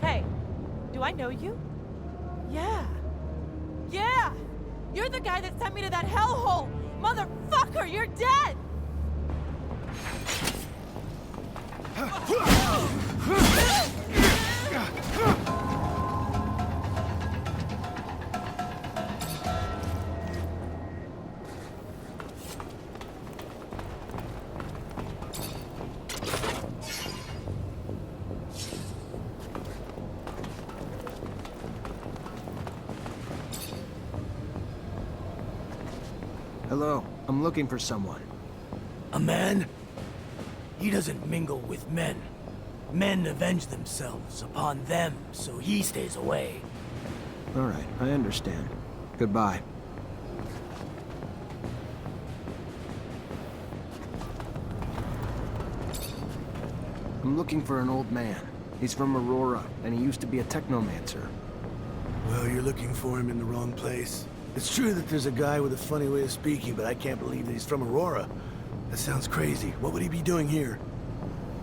Hey, do I know you? Yeah. Yeah! You're the guy that sent me to that hellhole! Motherfucker, you're dead! Hello, I'm looking for someone. A man? He doesn't mingle with men. Men avenge themselves upon them, so he stays away. All right, I understand. Goodbye. I'm looking for an old man. He's from Aurora, and he used to be a Technomancer. Well, you're looking for him in the wrong place. It's true that there's a guy with a funny way of speaking, but I can't believe that he's from Aurora. That sounds crazy. What would he be doing here?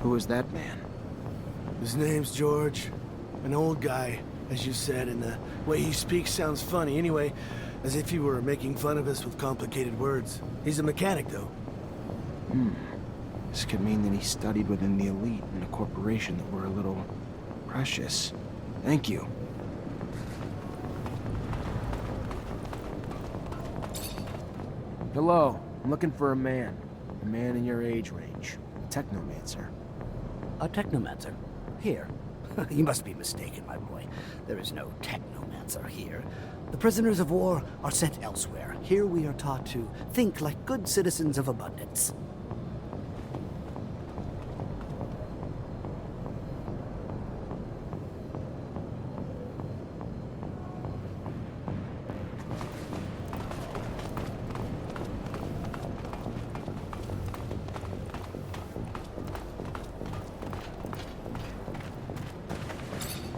Who is that man? His name's George. An old guy, as you said, and the way he speaks sounds funny. Anyway, as if he were making fun of us with complicated words. He's a mechanic, though. This could mean that he studied within the elite in a corporation that were a little precious. Thank you. Hello, I'm looking for a man. A man in your age range. A Technomancer. A Technomancer? Here? You must be mistaken, my boy. There is no Technomancer here. The prisoners of war are sent elsewhere. Here we are taught to think like good citizens of abundance.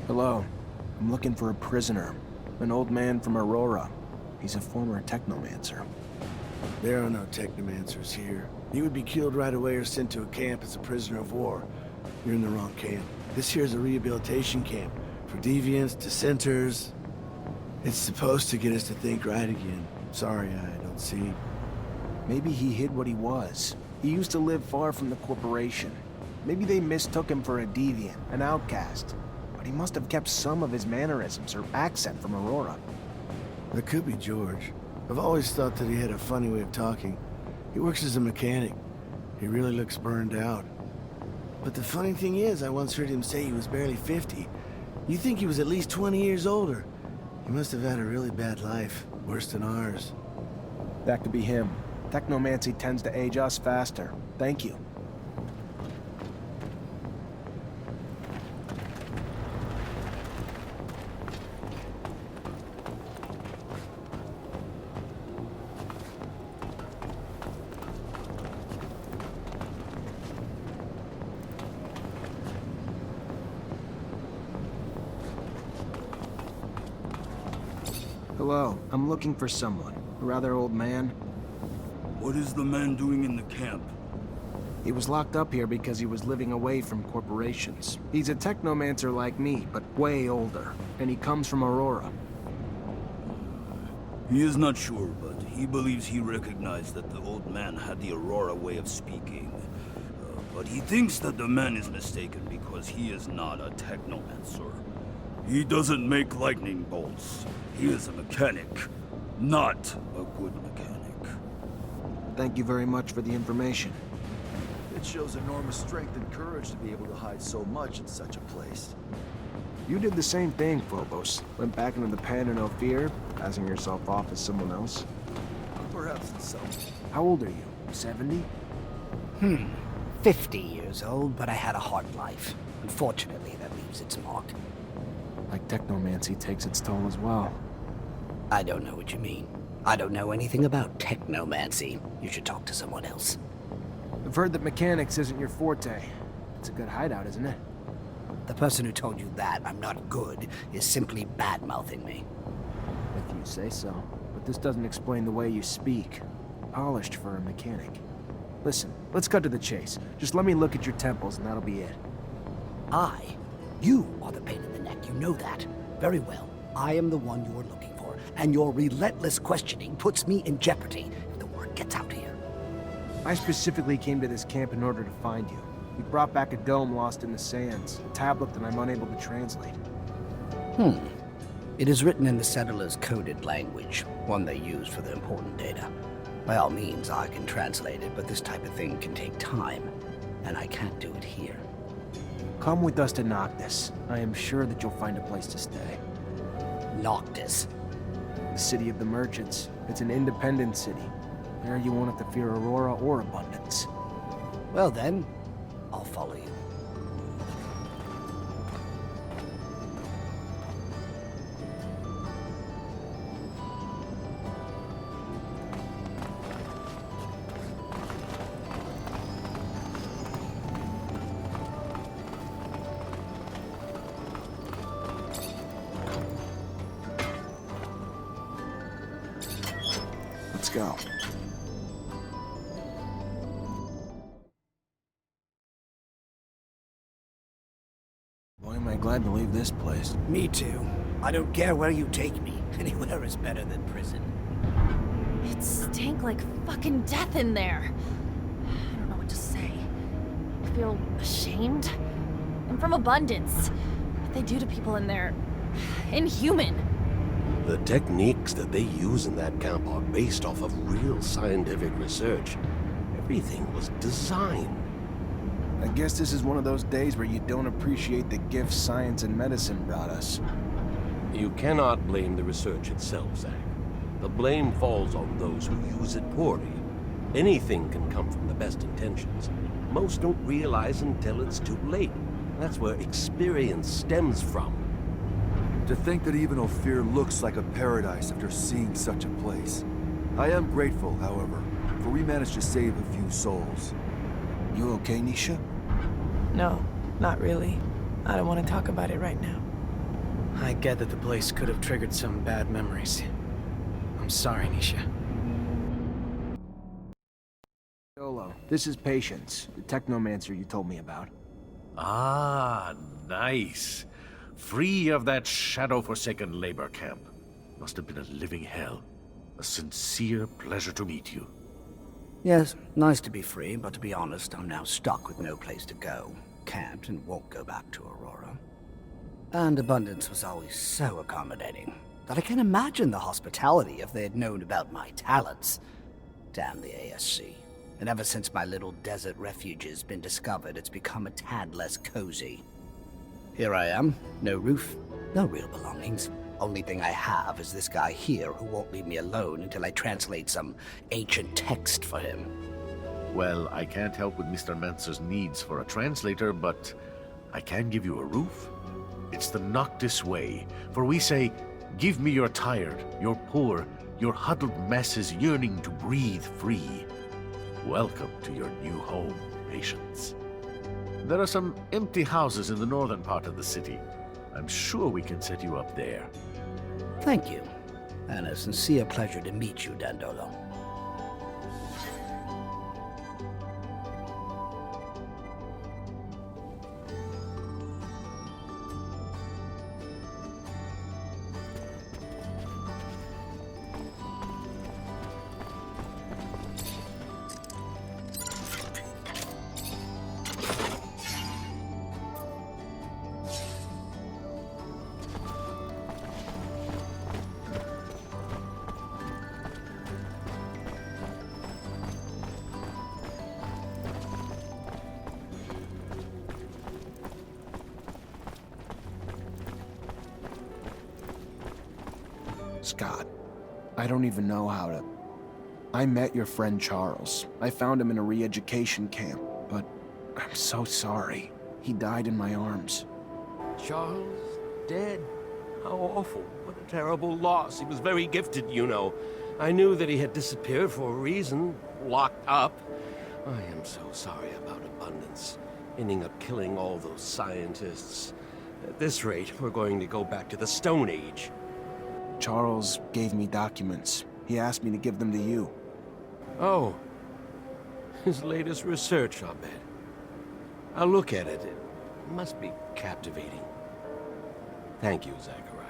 Hello. I'm looking for a prisoner. An old man from Aurora. He's a former Technomancer. There are no Technomancers here. You would be killed right away or sent to a camp as a prisoner of war. You're in the wrong camp. This here is a rehabilitation camp for deviants, dissenters. It's supposed to get us to think right again. Sorry, I don't see. Maybe he hid what he was. He used to live far from the corporation. Maybe they mistook him for a deviant, an outcast. But he must have kept some of his mannerisms or accent from Aurora. That could be George. I've always thought that he had a funny way of talking. He works as a mechanic. He really looks burned out. But the funny thing is, I once heard him say he was barely 50. You think he was at least 20 years older. He must have had a really bad life, worse than ours. That could be him. Technomancy tends to age us faster. Thank you. Hello, I'm looking for someone. A rather old man. What is the man doing in the camp? He was locked up here because he was living away from corporations. He's a Technomancer like me, but way older. And he comes from Aurora. He is not sure, but he believes he recognized that the old man had the Aurora way of speaking. But he thinks that the man is mistaken because he is not a Technomancer. He doesn't make lightning bolts. He is a mechanic, not a good mechanic. Thank you very much for the information. It shows enormous strength and courage to be able to hide so much in such a place. You did the same thing, Phobos. Went back into the pen in no fear, passing yourself off as someone else. Perhaps in some. How old are you? 70? 50 years old, but I had a hard life. Unfortunately, that leaves its mark. Like Technomancy takes its toll as well. I don't know what you mean. I don't know anything about Technomancy. You should talk to someone else. I've heard that mechanics isn't your forte. It's a good hideout, isn't it? The person who told you that I'm not good is simply bad-mouthing me. If you say so. But this doesn't explain the way you speak. Polished for a mechanic. Listen, let's cut to the chase. Just let me look at your temples and that'll be it. You are the pain in the neck, you know that. Very well. I am the one you are looking for, and your relentless questioning puts me in jeopardy if the word gets out here. I specifically came to this camp in order to find you. You brought back a dome lost in the sands, a tablet that I'm unable to translate. It is written in the settlers' coded language, one they use for the important data. By all means, I can translate it, but this type of thing can take time, and I can't do it here. Come with us to Noctis. I am sure that you'll find a place to stay. Noctis. The city of the merchants. It's an independent city. There you won't have to fear Aurora or abundance. Well then, I'll follow you. Let's go. Boy, am I glad to leave this place. Me too. I don't care where you take me. Anywhere is better than prison. It stank like fucking death in there. I don't know what to say. I feel ashamed. I'm from abundance. What they do to people in there... inhuman. The techniques that they use in that camp are based off of real scientific research. Everything was designed. I guess this is one of those days where you don't appreciate the gifts science and medicine brought us. You cannot blame the research itself, Zach. The blame falls on those who use it poorly. Anything can come from the best intentions. Most don't realize until it's too late. That's where experience stems from. To think that even Ophir looks like a paradise after seeing such a place. I am grateful, however, for we managed to save a few souls. You okay, Nisha? No, not really. I don't want to talk about it right now. I get that the place could have triggered some bad memories. I'm sorry, Nisha. Yolo, this is Patience, the Technomancer you told me about. Ah, nice. Free of that shadow-forsaken labor camp. Must have been a living hell. A sincere pleasure to meet you. Yes, nice to be free, but to be honest, I'm now stuck with no place to go. Can't and won't go back to Aurora. And Abundance was always so accommodating that I can't imagine the hospitality if they had known about my talents. Damn the ASC. And ever since my little desert refuge has been discovered, it's become a tad less cozy. Here I am, no roof, no real belongings. Only thing I have is this guy here who won't leave me alone until I translate some ancient text for him. Well, I can't help with Mr. Manser's needs for a translator, but I can give you a roof. It's the Noctis way, for we say, give me your tired, your poor, your huddled masses yearning to breathe free. Welcome to your new home, Patience. There are some empty houses in the northern part of the city. I'm sure we can set you up there. Thank you, and a sincere pleasure to meet you, Dandolo. Scott, I don't even know how to... I met your friend Charles. I found him in a re-education camp, but I'm so sorry. He died in my arms. Charles, dead? How awful. What a terrible loss. He was very gifted, you know. I knew that he had disappeared for a reason, locked up. I am so sorry about Abundance, ending up killing all those scientists. At this rate, we're going to go back to the Stone Age. Charles gave me documents. He asked me to give them to you. Oh. His latest research, I'll bet. I'll look at it. It must be captivating. Thank you, Zachariah.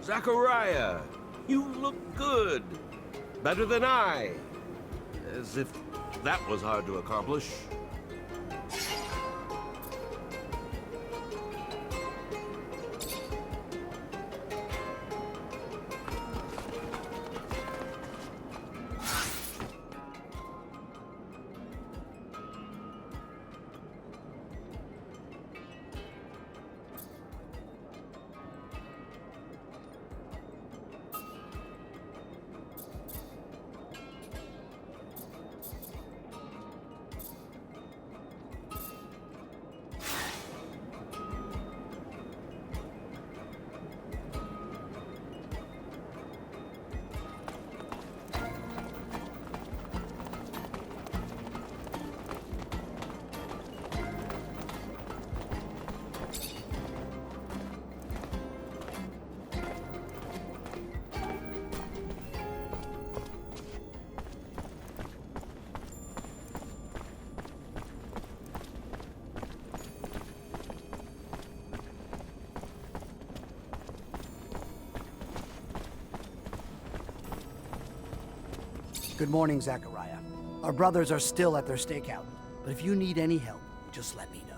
Zachariah, you look good. Better than I. As if that was hard to accomplish. Good morning, Zachariah. Our brothers are still at their stakeout, but if you need any help, just let me know.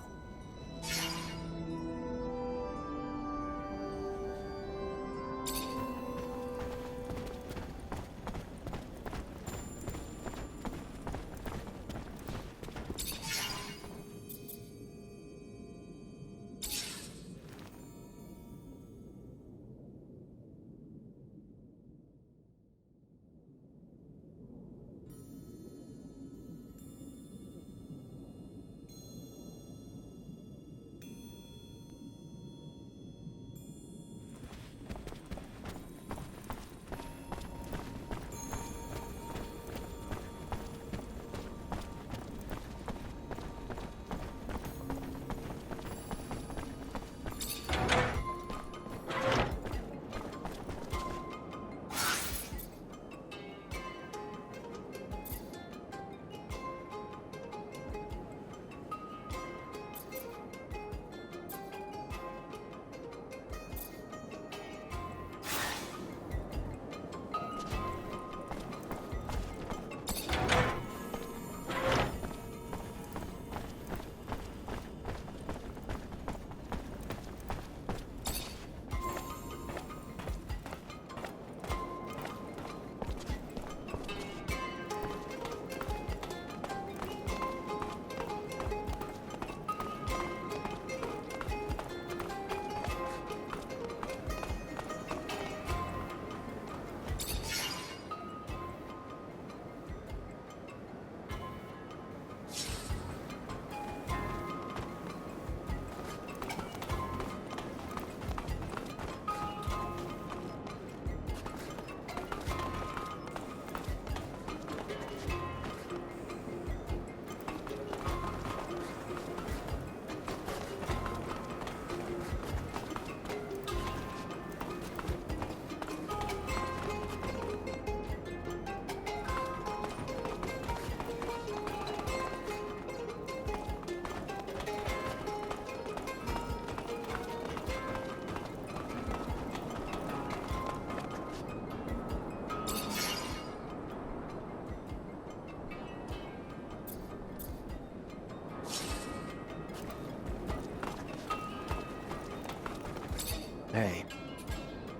Hey.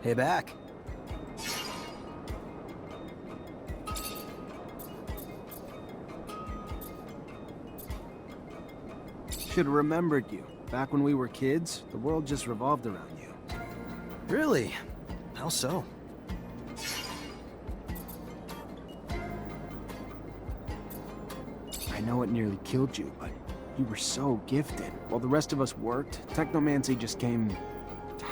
Hey, back. Should have remembered you. Back when we were kids, the world just revolved around you. Really? How so? I know it nearly killed you, but you were so gifted. While the rest of us worked, Technomancy just came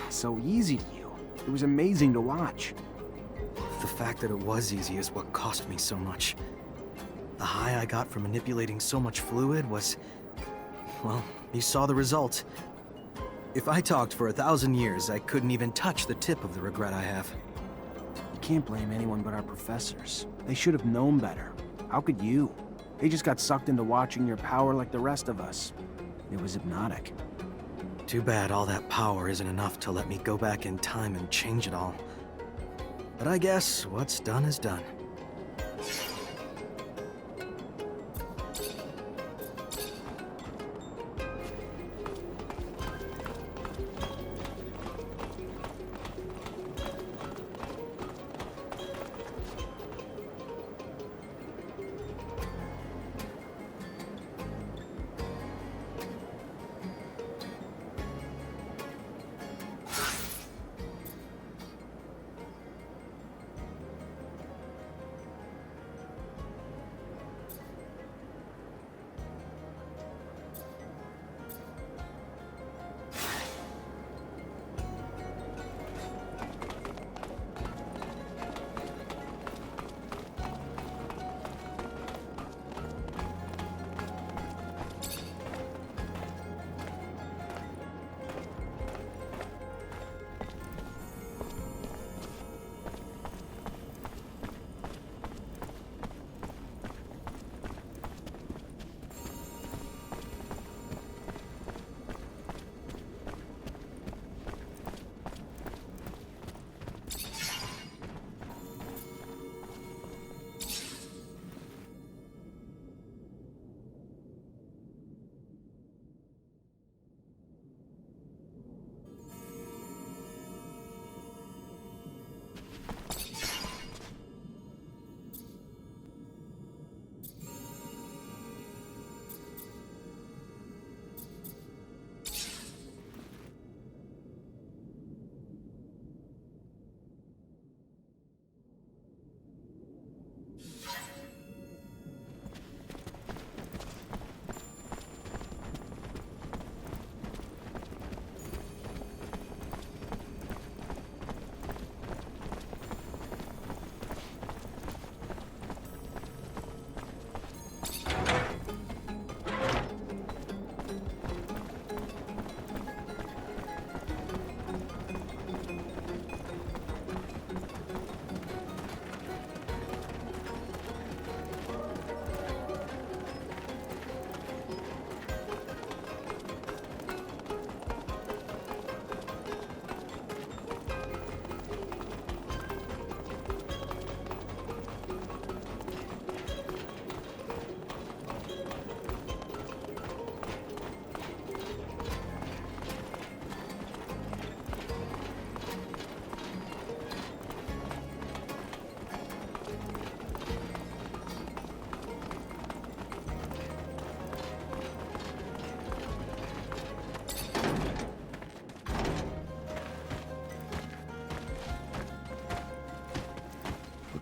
so easy to you. It was amazing to watch. The fact that it was easy is what cost me so much. The high I got from manipulating so much fluid was... well, you saw the result. If I talked for 1,000 years, I couldn't even touch the tip of the regret I have. You can't blame anyone but our professors. They should have known better. How could you? They just got sucked into watching your power like the rest of us. It was hypnotic. Too bad all that power isn't enough to let me go back in time and change it all. But I guess what's done is done.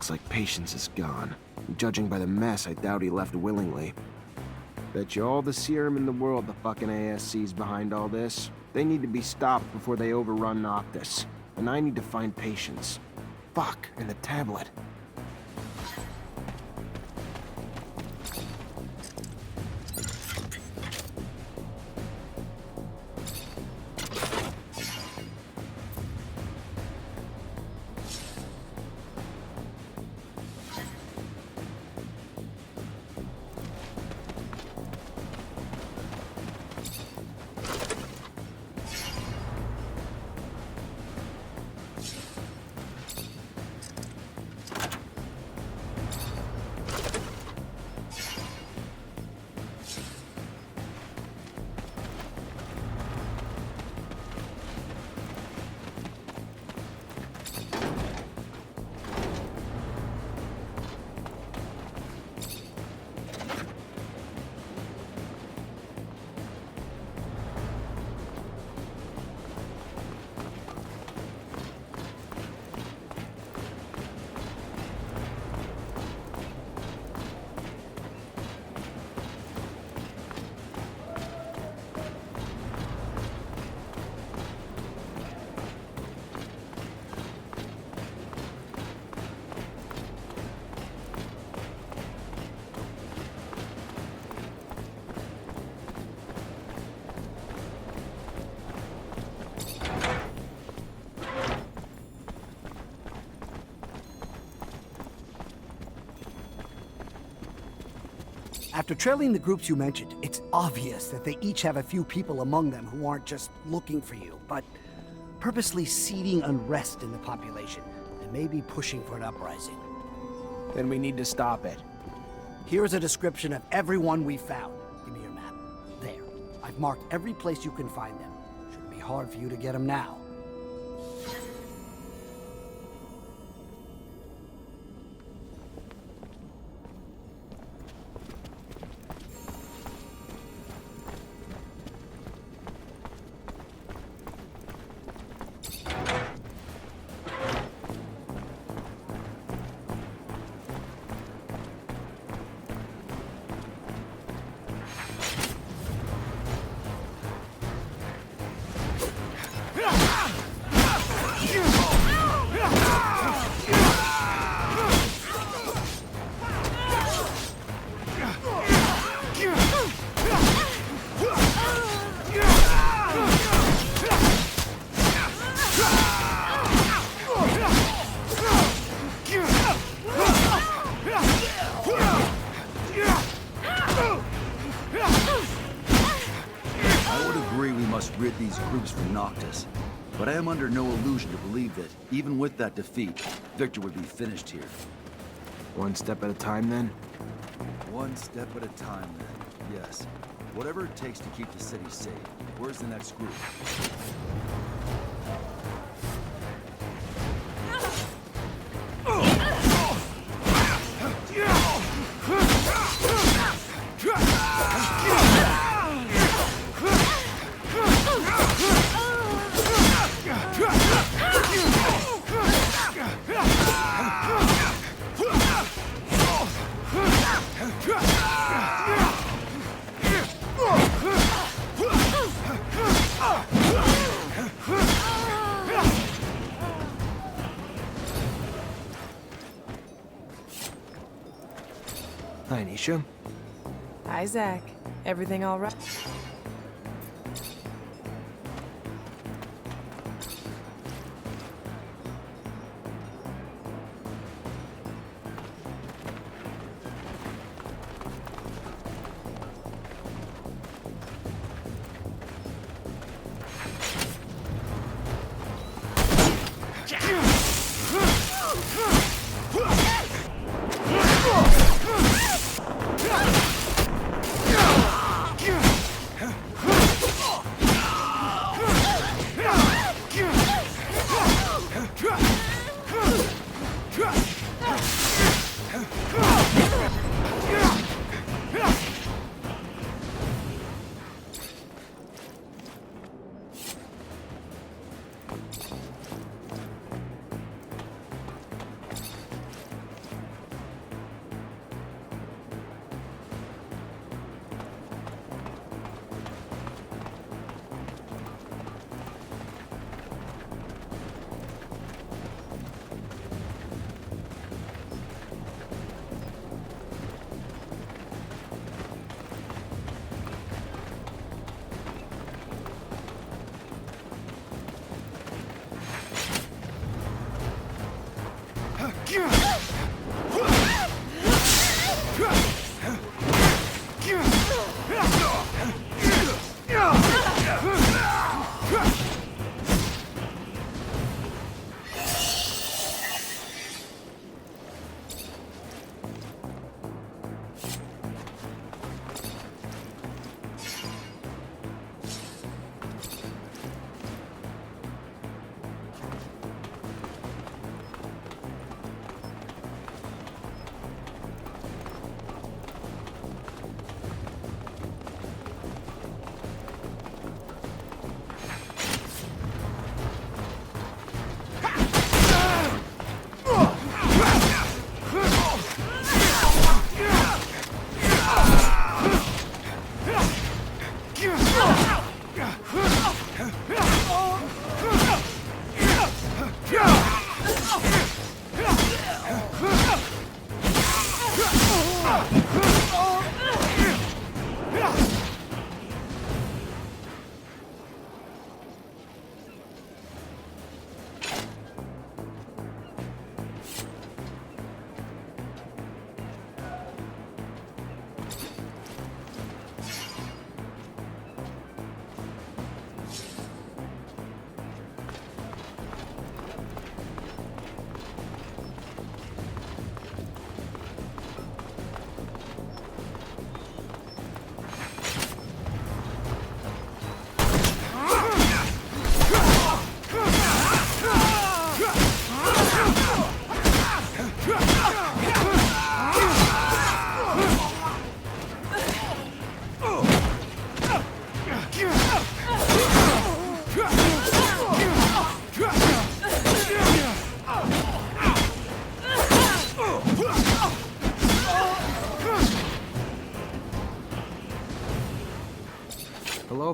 Looks like patience is gone. Judging by the mess, I doubt he left willingly. Bet you all the serum in the world the fucking ASC's behind all this. They need to be stopped before they overrun Noctis. And I need to find patience. Fuck, and the tablet. After trailing the groups you mentioned, it's obvious that they each have a few people among them who aren't just looking for you, but purposely seeding unrest in the population, and maybe pushing for an uprising. Then we need to stop it. Here's a description of everyone we found. Give me your map. There. I've marked every place you can find them. Shouldn't be hard for you to get them now. Rid these groups from Noctis. But I am under no illusion to believe that, even with that defeat, Victor would be finished here. One step at a time, then? One step at a time, then. Yes. Whatever it takes to keep the city safe. Where's the next group? Hi, Nisha. Hi, Zach. Everything all right?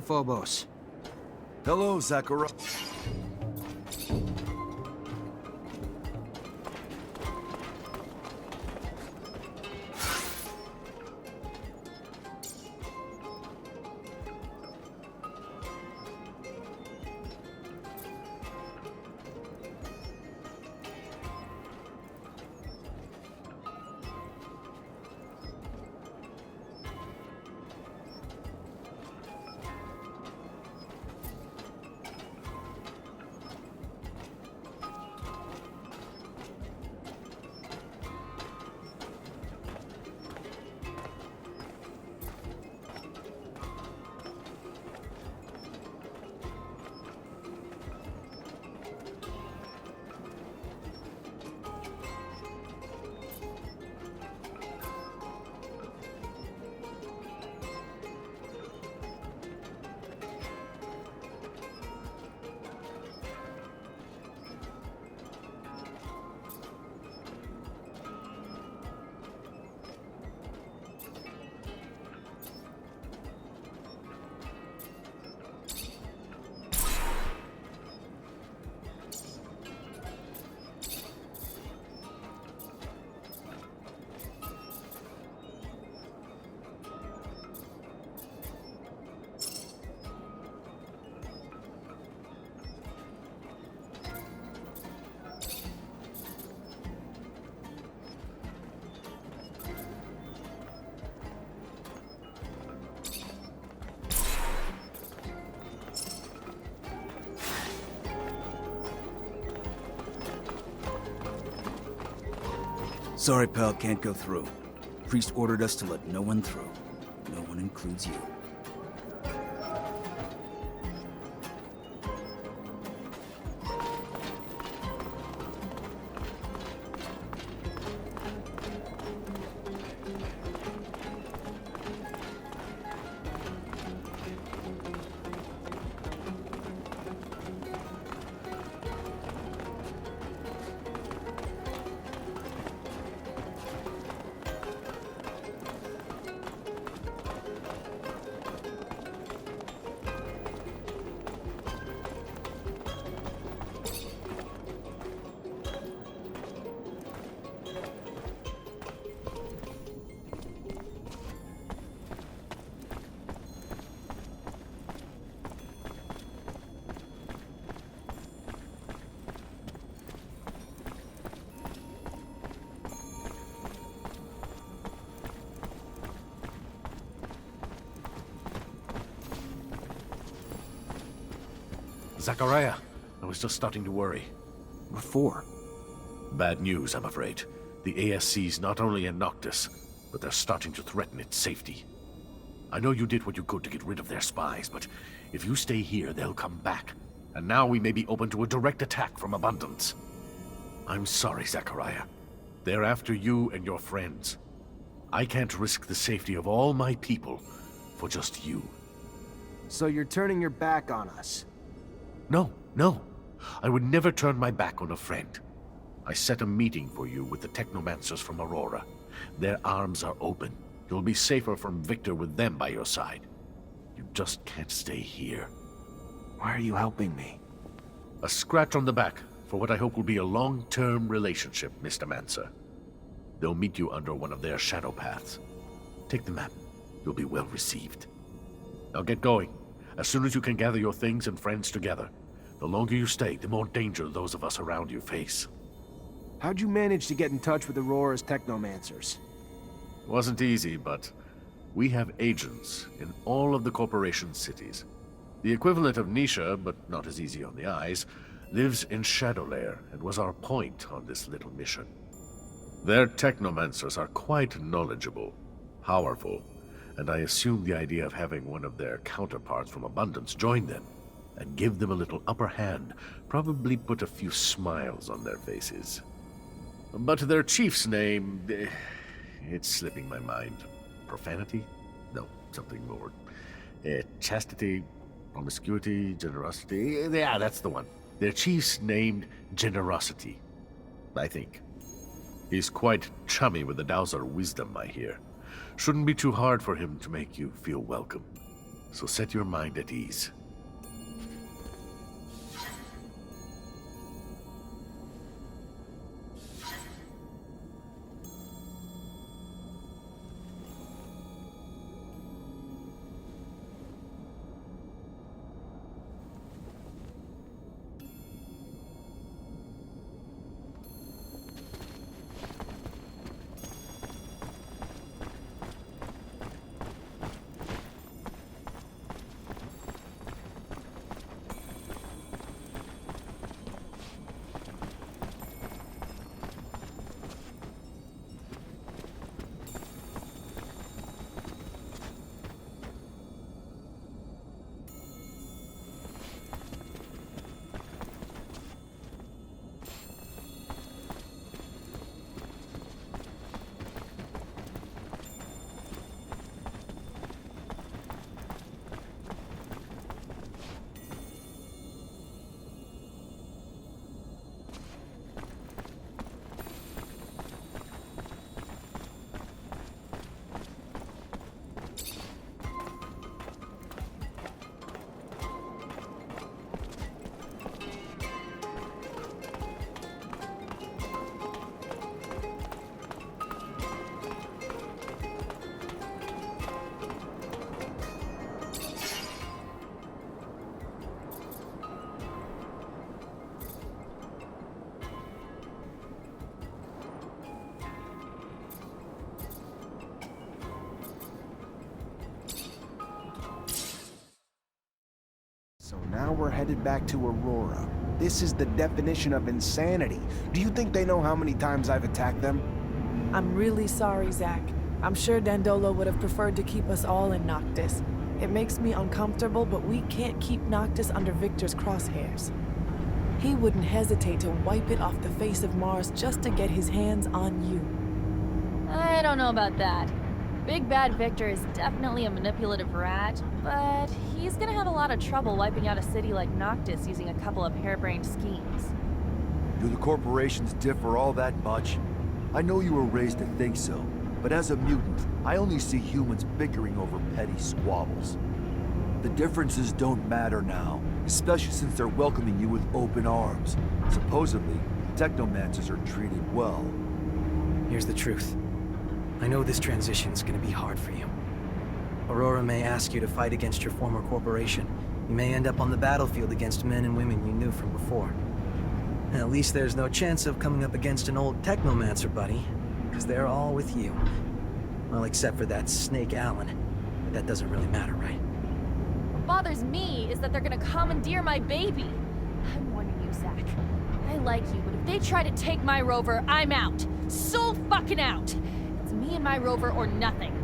Phobos. Hello, Zachariah. Sorry, pal, can't go through. Priest ordered us to let no one through. No one includes you. Zachariah, I was just starting to worry. What for? Bad news, I'm afraid. The ASC's not only in Noctis, but they're starting to threaten its safety. I know you did what you could to get rid of their spies, but if you stay here, they'll come back. And now we may be open to a direct attack from Abundance. I'm sorry, Zachariah. They're after you and your friends. I can't risk the safety of all my people for just you. So you're turning your back on us? No. I would never turn my back on a friend. I set a meeting for you with the Technomancers from Aurora. Their arms are open. You'll be safer from Victor with them by your side. You just can't stay here. Why are you helping me? A scratch on the back for what I hope will be a long-term relationship, Mr. Manser. They'll meet you under one of their shadow paths. Take the map. You'll be well received. Now get going. As soon as you can gather your things and friends together. The longer you stay, the more danger those of us around you face. How'd you manage to get in touch with Aurora's Technomancers? Wasn't easy, but we have agents in all of the corporation cities. The equivalent of Nisha, but not as easy on the eyes, lives in Shadowlair and was our point on this little mission. Their Technomancers are quite knowledgeable, powerful, and I assume the idea of having one of their counterparts from Abundance join them and give them a little upper hand probably put a few smiles on their faces. But their chief's name, it's slipping my mind. Profanity? No, something more. Chastity, promiscuity, generosity. Yeah, that's the one. Their chief's named Generosity, I think. He's quite chummy with the Dowser wisdom, I hear. Shouldn't be too hard for him to make you feel welcome. So set your mind at ease. So now we're headed back to Aurora. This is the definition of insanity. Do you think they know how many times I've attacked them? I'm really sorry, Zach. I'm sure Dandolo would have preferred to keep us all in Noctis. It makes me uncomfortable, but we can't keep Noctis under Victor's crosshairs. He wouldn't hesitate to wipe it off the face of Mars just to get his hands on you. I don't know about that. Big Bad Victor is definitely a manipulative rat, but he's gonna have a lot of trouble wiping out a city like Noctis using a couple of harebrained schemes. Do the corporations differ all that much? I know you were raised to think so, but as a mutant, I only see humans bickering over petty squabbles. The differences don't matter now, especially since they're welcoming you with open arms. Supposedly, Technomancers are treated well. Here's the truth. I know this transition's gonna be hard for you. Aurora may ask you to fight against your former corporation. You may end up on the battlefield against men and women you knew from before. At least there's no chance of coming up against an old Technomancer buddy, because they're all with you. Well, except for that Snake Allen. But that doesn't really matter, right? What bothers me is that they're gonna commandeer my baby. I'm warning you, Zach. I like you, but if they try to take my rover, I'm out. So fucking out! It's me and my rover or nothing.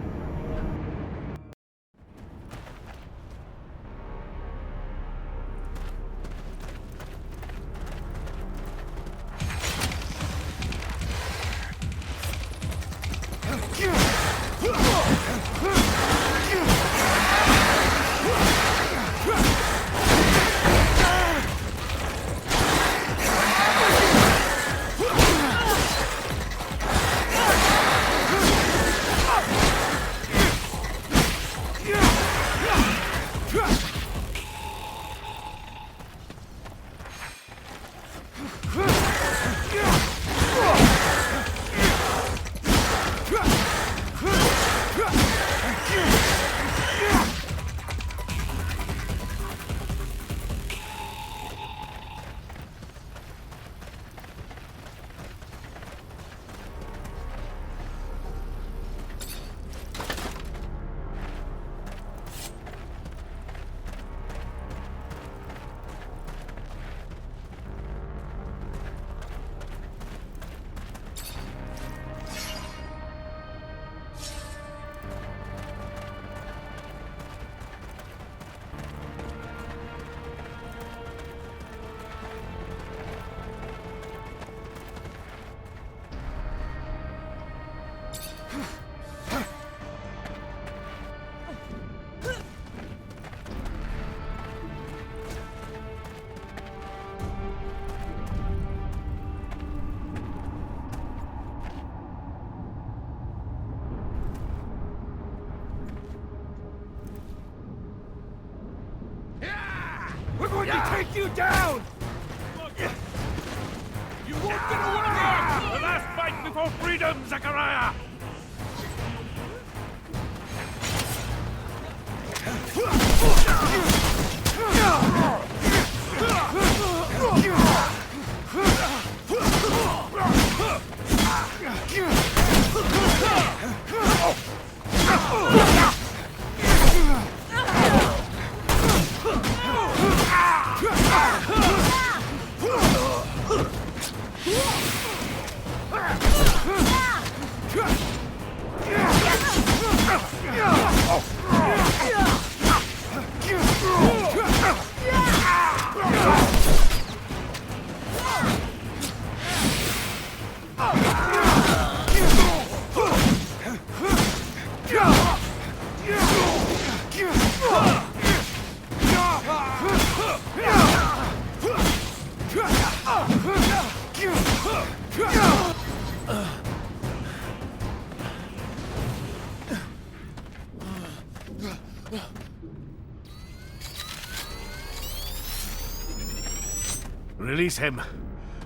Let me take you down! You won't get away! The last fight before freedom, Zachariah! Release him.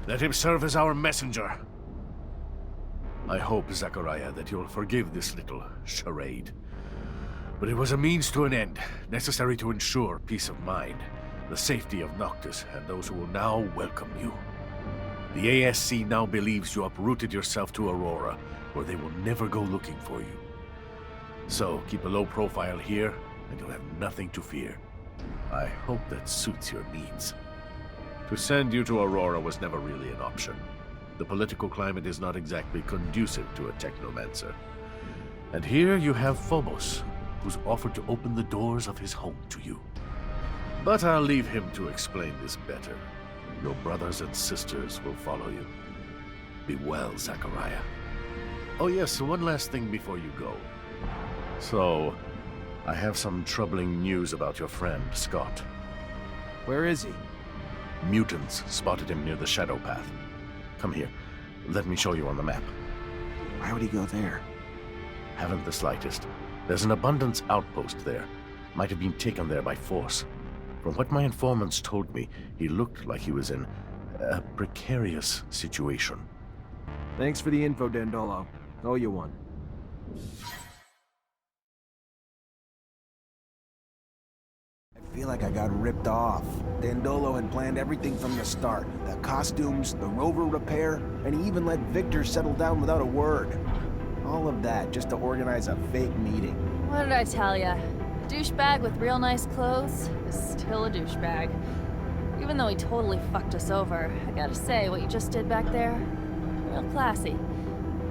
Let him serve as our messenger. I hope, Zachariah, that you'll forgive this little charade. But it was a means to an end, necessary to ensure peace of mind, the safety of Noctis, and those who will now welcome you. The ASC now believes you uprooted yourself to Aurora, where they will never go looking for you. So, keep a low profile here, and you'll have nothing to fear. I hope that suits your needs. To send you to Aurora was never really an option. The political climate is not exactly conducive to a Technomancer. And here you have Phobos, who's offered to open the doors of his home to you. But I'll leave him to explain this better. Your brothers and sisters will follow you. Be well, Zachariah. Oh yes, one last thing before you go. So, I have some troubling news about your friend, Scott. Where is he? Mutants spotted him near the Shadow Path. Come here. Let me show you on the map. Why would he go there? Haven't the slightest. There's an abundance outpost there. Might have been taken there by force. From what my informants told me, he looked like he was in a precarious situation. Thanks for the info, Dandolo. Owe you one. I feel like I got ripped off. Dandolo had planned everything from the start. The costumes, the rover repair, and he even let Victor settle down without a word. All of that just to organize a fake meeting. What did I tell ya? A douchebag with real nice clothes is still a douchebag. Even though he totally fucked us over, I gotta say, what you just did back there, real classy.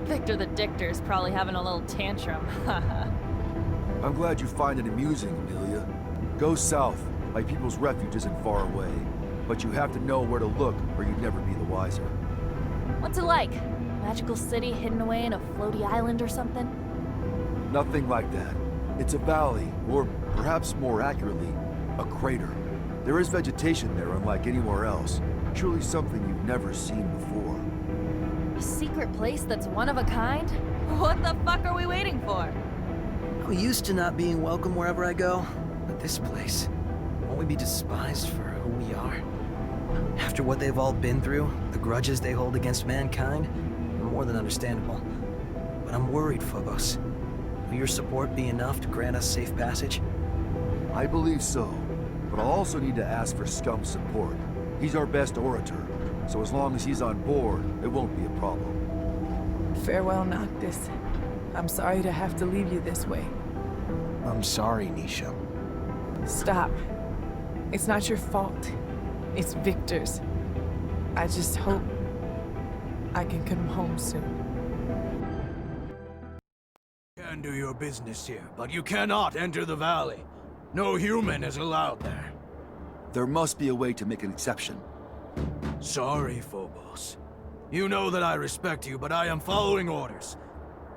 Victor the Dictor's probably having a little tantrum. I'm glad you find it amusing, Amelia. Go south. My people's refuge isn't far away. But you have to know where to look, or you'd never be the wiser. What's it like? Magical city hidden away in a floaty island or something? Nothing like that. It's a valley, or perhaps more accurately, a crater. There is vegetation there unlike anywhere else. Truly something you've never seen before. A secret place that's one of a kind? What the fuck are we waiting for? I'm used to not being welcome wherever I go, but this place, won't we be despised for who we are? After what they've all been through, the grudges they hold against mankind, more than understandable. But I'm worried, Phobos. Will your support be enough to grant us safe passage? I believe so, but I'll also need to ask for Scum's support. He's our best orator, so as long as he's on board, it won't be a problem. Farewell, Noctis. I'm sorry to have to leave you this way. I'm sorry, Nisha. Stop. It's not your fault. It's Victor's. I just hope I can come home soon. You can do your business here, but you cannot enter the valley. No human is allowed there. There must be a way to make an exception. Sorry, Phobos. You know that I respect you, but I am following orders.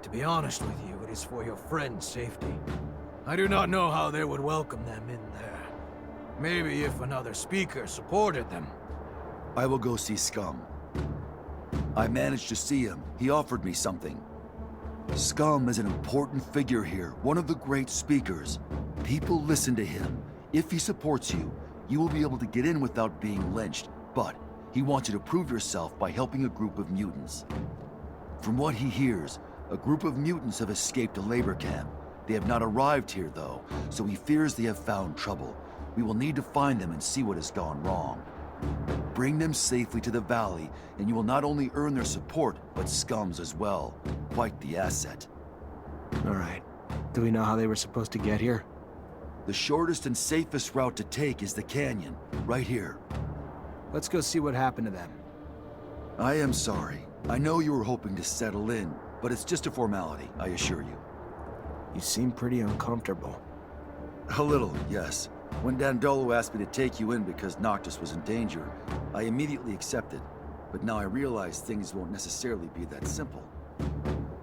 To be honest with you, it is for your friend's safety. I do not know how they would welcome them in there. Maybe if another speaker supported them. I will go see Scum. I managed to see him. He offered me something. Scum is an important figure here, one of the great speakers. People listen to him. If he supports you, You will be able to get in without being lynched, but he wants you to prove yourself by helping a group of mutants. From what he hears, a group of mutants have escaped a labor camp. They have not arrived here, though, so he fears they have found trouble. We will need to find them and see what has gone wrong. Bring them safely to the valley, and you will not only earn their support, but Scum's as well. Quite the asset. All right. Do we know how they were supposed to get here? The shortest and safest route to take is the canyon, right here. Let's go see what happened to them. I am sorry. I know you were hoping to settle in, but it's just a formality, I assure you. You seem pretty uncomfortable. A little, yes. When Dandolo asked me to take you in because Noctis was in danger, I immediately accepted. But now I realize things won't necessarily be that simple.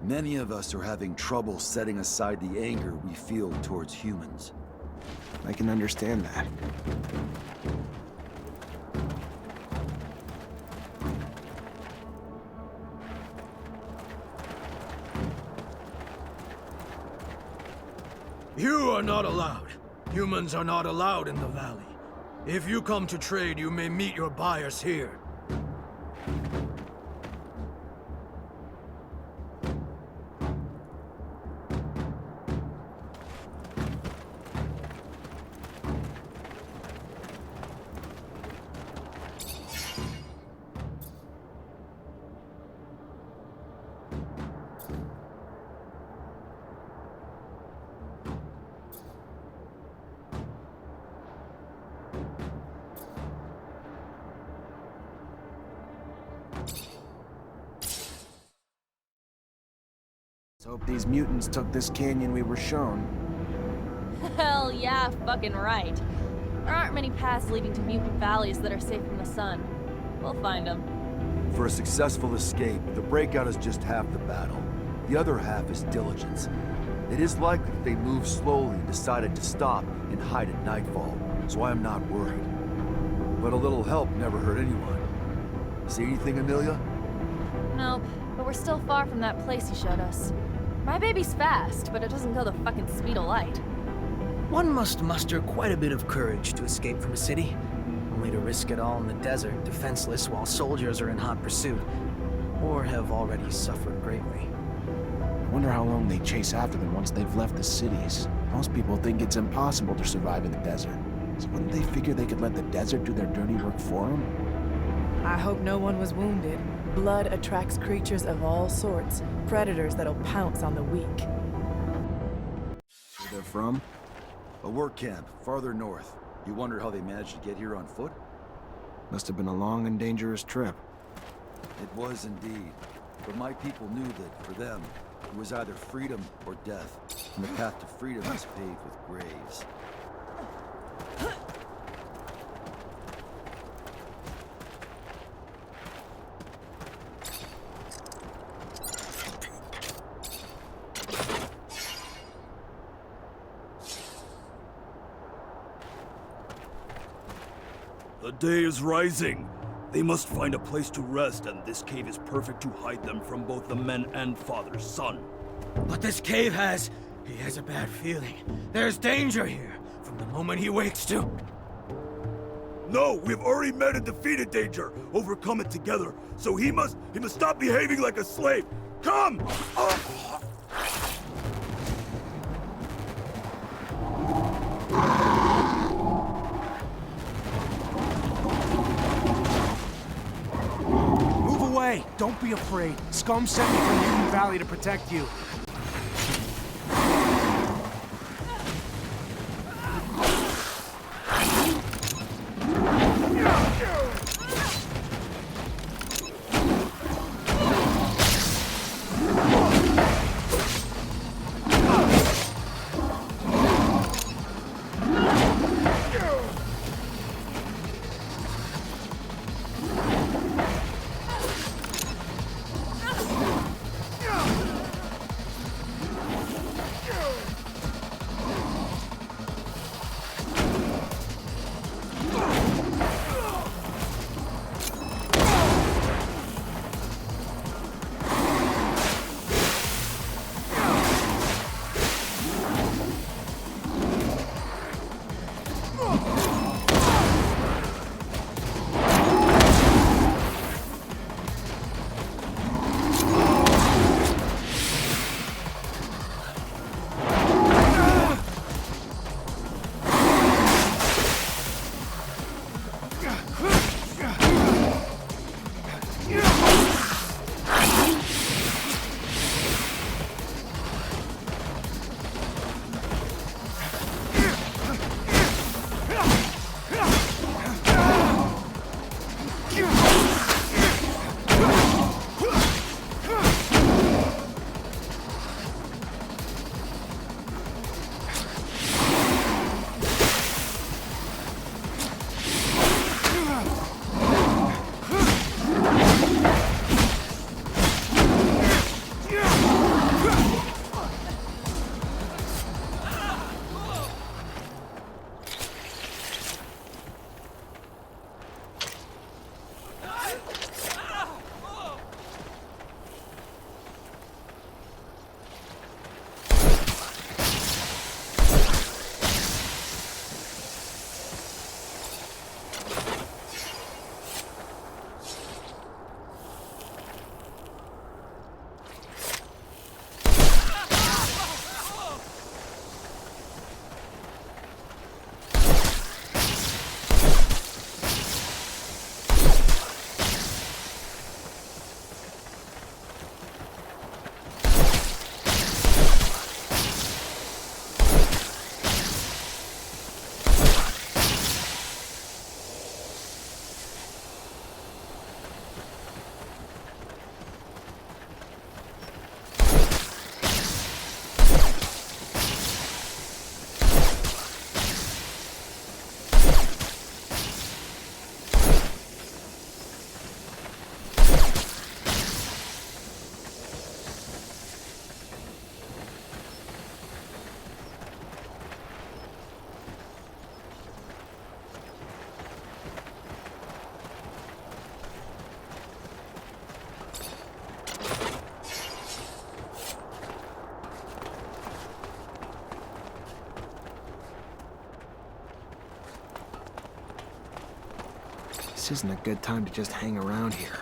Many of us are having trouble setting aside the anger we feel towards humans. I can understand that. You are not allowed. Humans are not allowed in the valley. If you come to trade, you may meet your buyers here. Let's hope these mutants took this canyon we were shown. Hell yeah, fucking right. There aren't many paths leading to mutant valleys that are safe from the sun. We'll find them. For a successful escape, the breakout is just half the battle. The other half is diligence. It is likely that they moved slowly and decided to stop and hide at nightfall, so I am not worried. But a little help never hurt anyone. See anything, Amelia? Nope, but we're still far from that place you showed us. My baby's fast, but it doesn't go the fucking speed of light. One must muster quite a bit of courage to escape from a city, only to risk it all in the desert, defenseless while soldiers are in hot pursuit, or have already suffered greatly. I wonder how long they chase after them once they've left the cities. Most people think it's impossible to survive in the desert. So wouldn't they figure they could let the desert do their dirty work for them? I hope no one was wounded. Blood attracts creatures of all sorts, predators that'll pounce on the weak. Where they're from? A work camp, farther north. You wonder how they managed to get here on foot? Must have been a long and dangerous trip. It was indeed. But my people knew that, for them, it was either freedom or death. And the path to freedom is paved with graves. The day is rising. They must find a place to rest, and this cave is perfect to hide them from both the men and father's son. But this cave he has a bad feeling. There's danger here, from the moment he wakes to. No, we've already met and defeated danger, overcome it together, so he must stop behaving like a slave. Come! Don't be afraid. Scum sent me from Mutant Valley to protect you. This isn't a good time to just hang around here.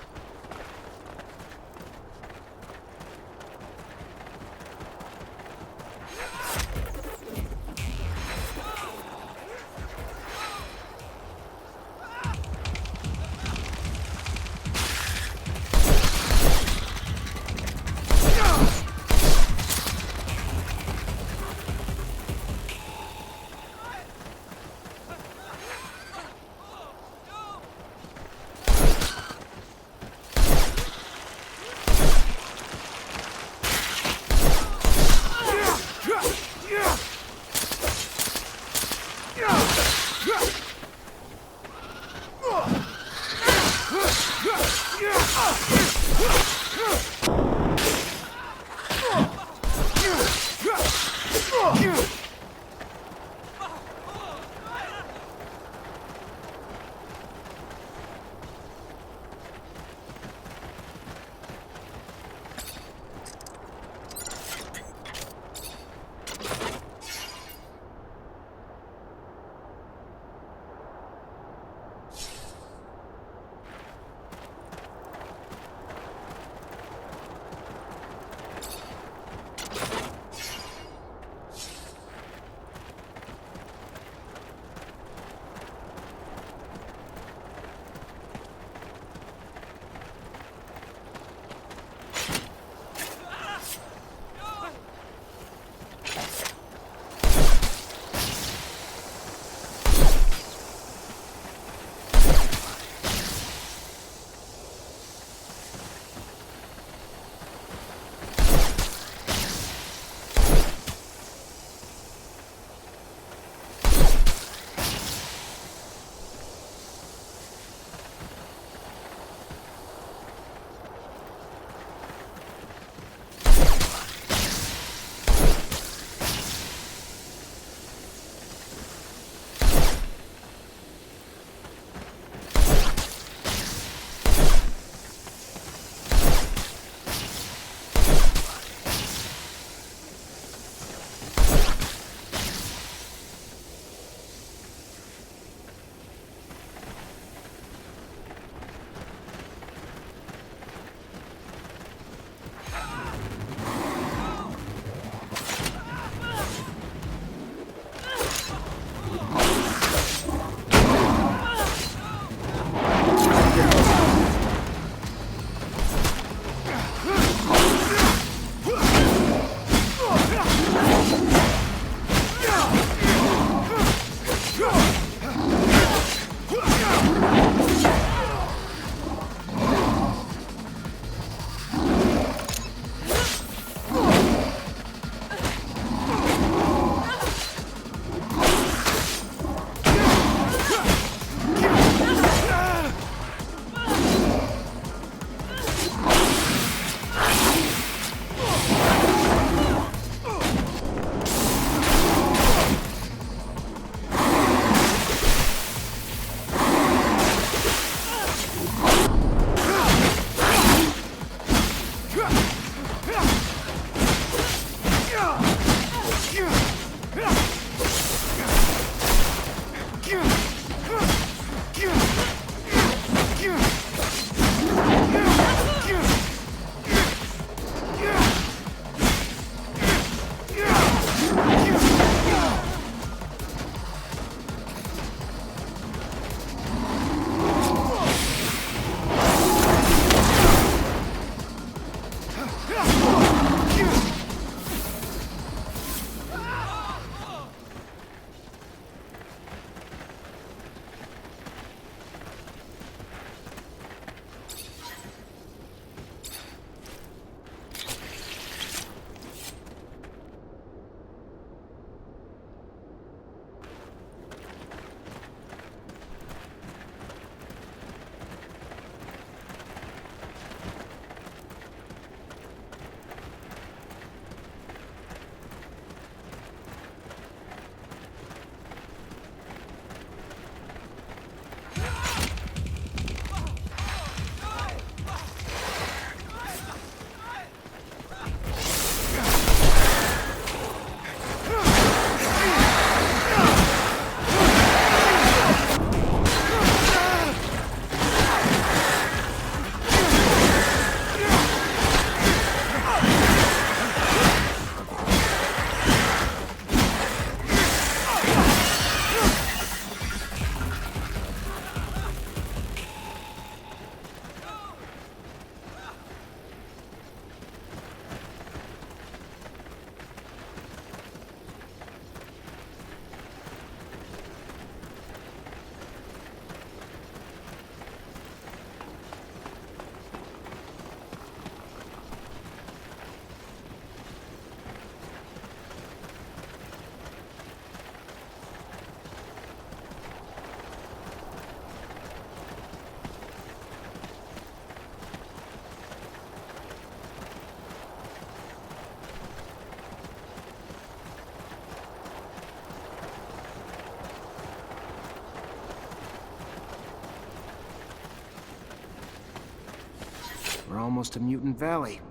almost a mutant valley.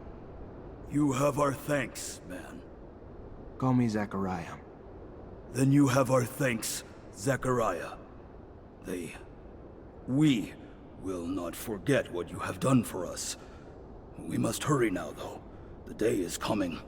You have our thanks, man. Call me Zachariah. Then you have our thanks, Zachariah. We will not forget what you have done for us. We must hurry now, though. The day is coming.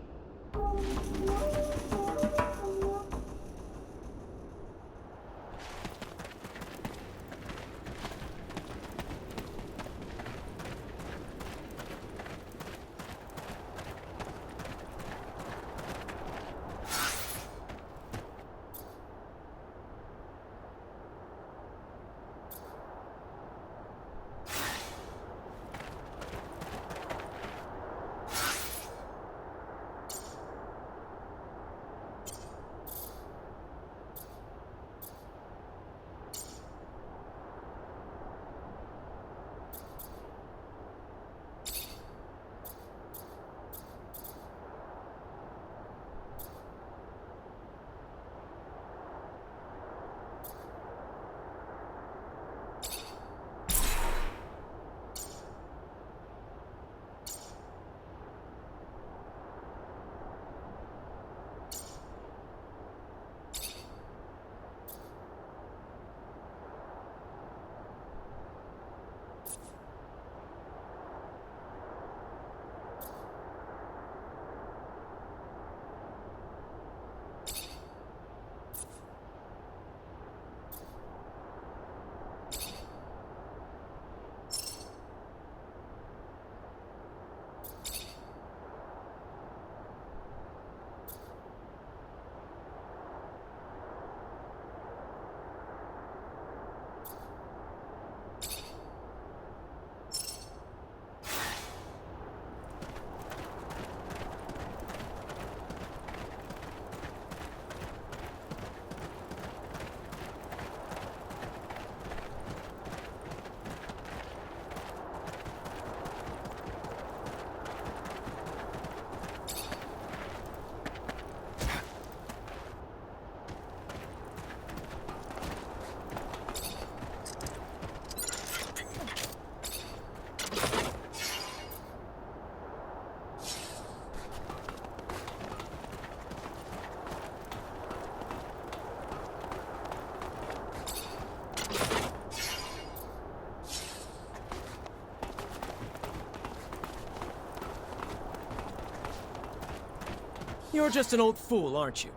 You're just an old fool, aren't you?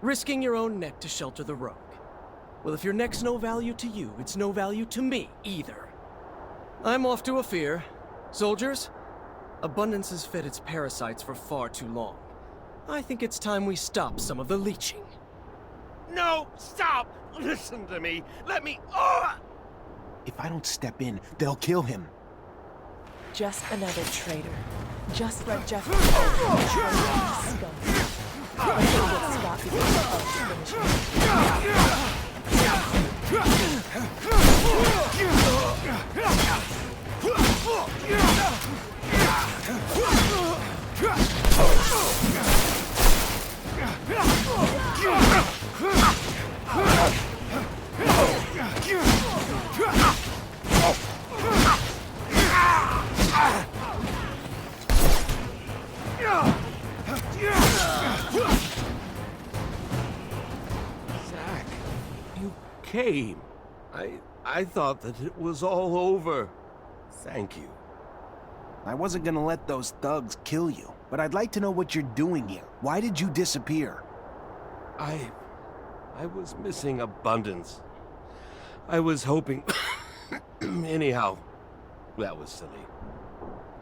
Risking your own neck to shelter the rogue. Well, if your neck's no value to you, it's no value to me either. I'm off to Ophir. Soldiers, Abundance has fed its parasites for far too long. I think it's time we stop some of the leeching. No! Stop! Listen to me! Let me... Oh! If I don't step in, they'll kill him. Just another traitor. Just like Jeff. Scum. Let's go get Scott before the bugs Zach, you came. I thought that it was all over. Thank you. I wasn't gonna let those thugs kill you, but I'd like to know what you're doing here. Why did you disappear? I was missing Abundance. I was hoping... Anyhow, that was silly.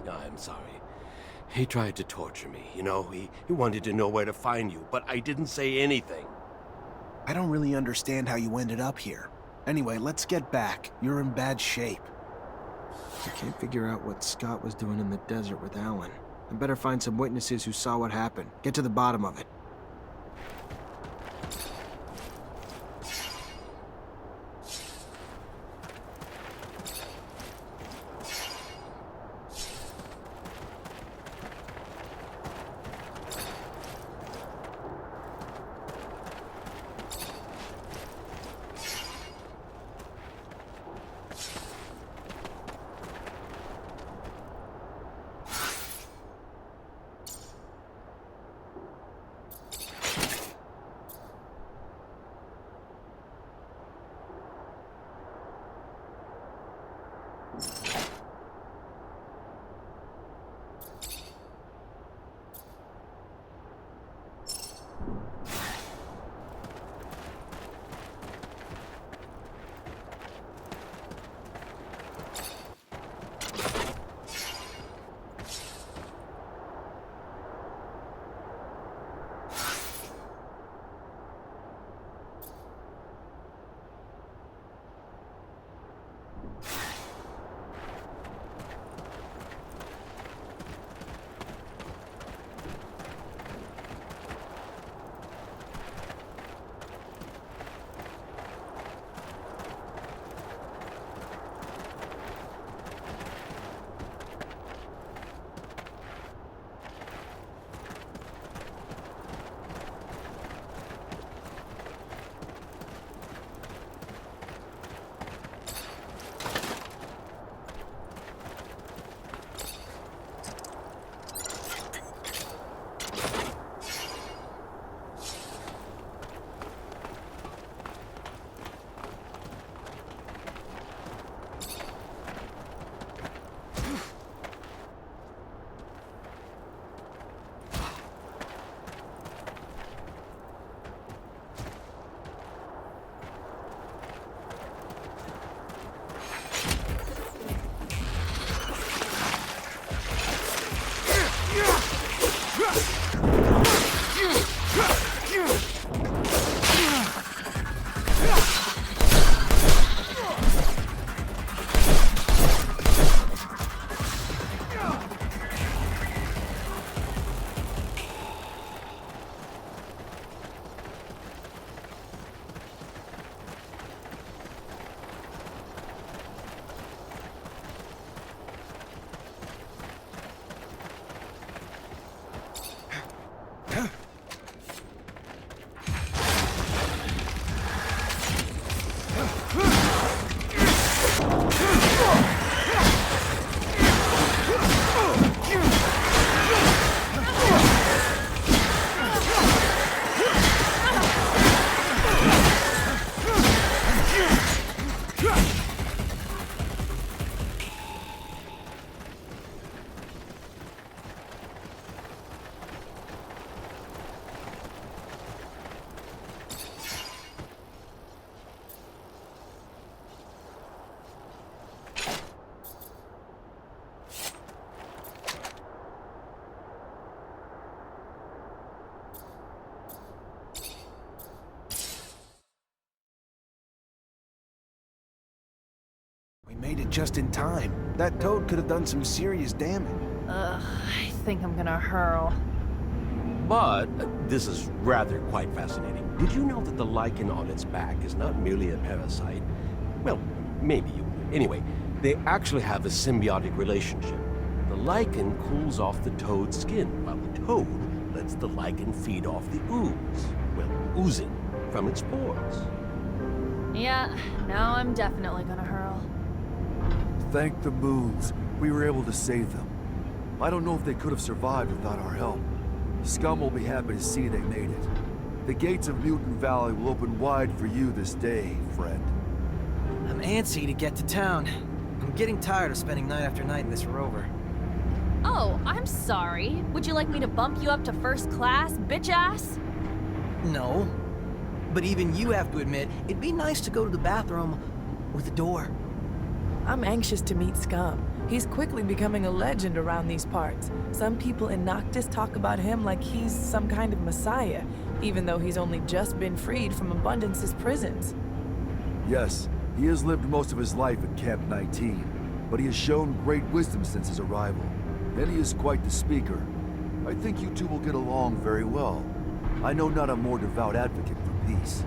I'm sorry. He tried to torture me, you know? He wanted to know where to find you, but I didn't say anything. I don't really understand how you ended up here. Anyway, let's get back. You're in bad shape. I can't figure out what Scott was doing in the desert with Alan. I better find some witnesses who saw what happened. Get to the bottom of it. Made it just in time. That toad could have done some serious damage. Ugh, I think I'm gonna hurl. But this is rather quite fascinating. Did you know that the lichen on its back is not merely a parasite? Well, maybe you. Anyway, they actually have a symbiotic relationship. The lichen cools off the toad's skin, while the toad lets the lichen feed off the ooze. Well, oozing from its pores. Yeah, now I'm definitely gonna hurl. Thank the moons. We were able to save them. I don't know if they could have survived without our help. Scum will be happy to see they made it. The gates of Mutant Valley will open wide for you this day, friend. I'm antsy to get to town. I'm getting tired of spending night after night in this rover. Oh, I'm sorry. Would you like me to bump you up to first class, bitch ass? No. But even you have to admit, it'd be nice to go to the bathroom with a door. I'm anxious to meet Scum. He's quickly becoming a legend around these parts. Some people in Noctis talk about him like he's some kind of messiah, even though he's only just been freed from Abundance's prisons. Yes, he has lived most of his life at Camp 19, but he has shown great wisdom since his arrival. And he is quite the speaker. I think you two will get along very well. I know not a more devout advocate for peace.